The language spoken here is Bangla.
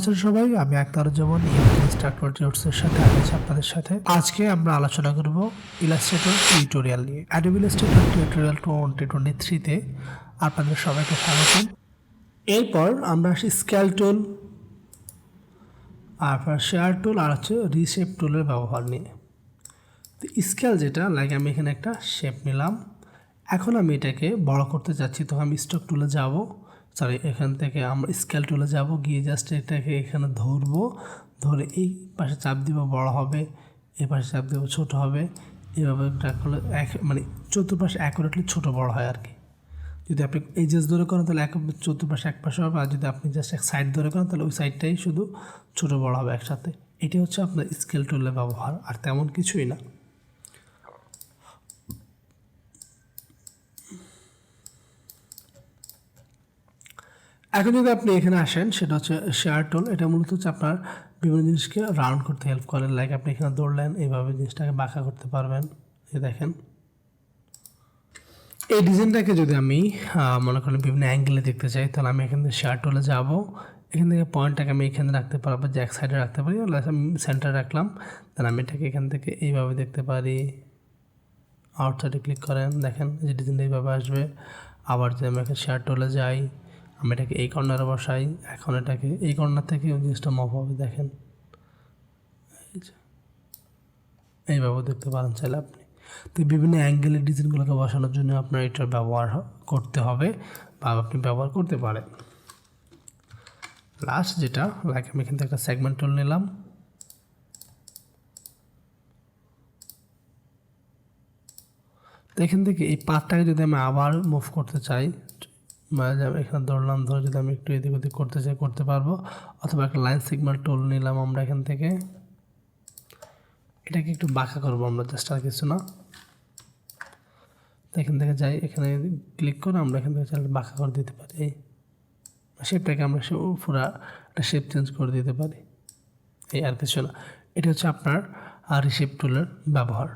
আছেন সবাই? আমি আক্তারুজ্জামান ইনস্ট্রাক্টর-এর সাথে আছি আপনাদের সাথে। আজকে আমরা আলোচনা করব ইলাস্ট্রেটর টিউটোরিয়াল নিয়ে। অ্যাডোবি ইলাস্ট্রেটর টিউটোরিয়াল 2023 তে আপনাদের সবাইকে স্বাগতম। এরপর আমরা আসি স্কেল টুল, আর শেয়ার টুল আর হচ্ছে রিশেপ টুলের ব্যবহার নিয়ে। তো স্কেল যেটা লাইক আমি এখানে একটা শেপ নিলাম, এখন আমি এটাকে বড় করতে চাচ্ছি, তো আমি স্ট্রোক টুলে যাব, এখান থেকে আমরা স্কেল টুলে যাব, গিয়ে জাস্ট এটাকে এখানে ধরবো, ধরে এই পাশে চাপ দিব বড় হবে, এই পাশে চাপ দিব ছোট হবে, এইভাবে করলে মানে চতুর্পাশে অ্যাকুরেটলি ছোট বড় হয় আর কি। যদি আপনি এই জাস্ট ধরে করেন তাহলে চতুর্পাশে এক পাশে হবে, আর যদি আপনি জাস্ট এক সাইড ধরে করেন তাহলে ওই সাইডটাই শুধু ছোট বড় হবে একসাথে। এটি হচ্ছে আপনার স্কেল টুলের ব্যবহার, আর তেমন কিছুই না। এখন যদি আপনি এখানে আসেন, সেটা হচ্ছে শেয়ার টুল। এটা মূলত হচ্ছে আপনার বিভিন্ন জিনিসকে রাউন্ড করতে হেল্প করে। লাইক আপনি এখানে দৌড়লেন, এইভাবে জিনিসটাকে বাঁকা করতে পারবেন। এই দেখেন, এই ডিজাইনটাকে যদি আমি মনে করেন বিভিন্ন অ্যাঙ্গেলে দেখতে চাই, তাহলে আমি এখান থেকে শেয়ার টুলে যাব, এখান থেকে পয়েন্টটাকে আমি এখানে রাখতে পারবো, যে এক সাইডে রাখতে পারি, আমি সেন্টারে রাখলাম, তাহলে আমি এটাকে এখান থেকে এইভাবে দেখতে পারি। আউটসাইডে ক্লিক করেন, দেখেন যে ডিজাইনটা এইভাবে আসবে। আবার যদি আমি এখানে শেয়ার টুলে যাই, আমি এটাকে এই কর্নারে বসাই, এখন এটাকে এই কর্নার থেকে ওই জিনিসটা মাপ হবে, দেখেন এইভাবে দেখতে পারেন চাইলে আপনি। তো বিভিন্ন অ্যাঙ্গেলের ডিজাইনগুলোকে বসানোর জন্য আপনার এটার ব্যবহার করতে হবে বা আপনি ব্যবহার করতে পারেন। লাস্ট যেটা লাইক আমি এখান থেকে একটা সেগমেন্ট টুল নিলাম, তো এখান থেকে এই পাথটাকে যদি আমি আবার মুভ করতে চাই, এখানে ধরলাম, ধরে যদি আমি একটু এদিক ওদিক করতে চাই করতে পারবো, অথবা একটা লাইন সেগমেন্ট টুল নিলাম আমরা এখান থেকে, এটাকে একটু বাঁকা করবো আমরা, জাস্ট আর কিছু না। তো এখান থেকে যাই, এখানে ক্লিক করে আমরা এখান থেকে চাইলে বাঁকা করে দিতে পারি, এই শেপটাকে আমরা পুরো একটা শেপ চেঞ্জ করে দিতে পারি, এই আর কিছু না। এটা হচ্ছে আপনার রিশেপ টুলের ব্যবহার।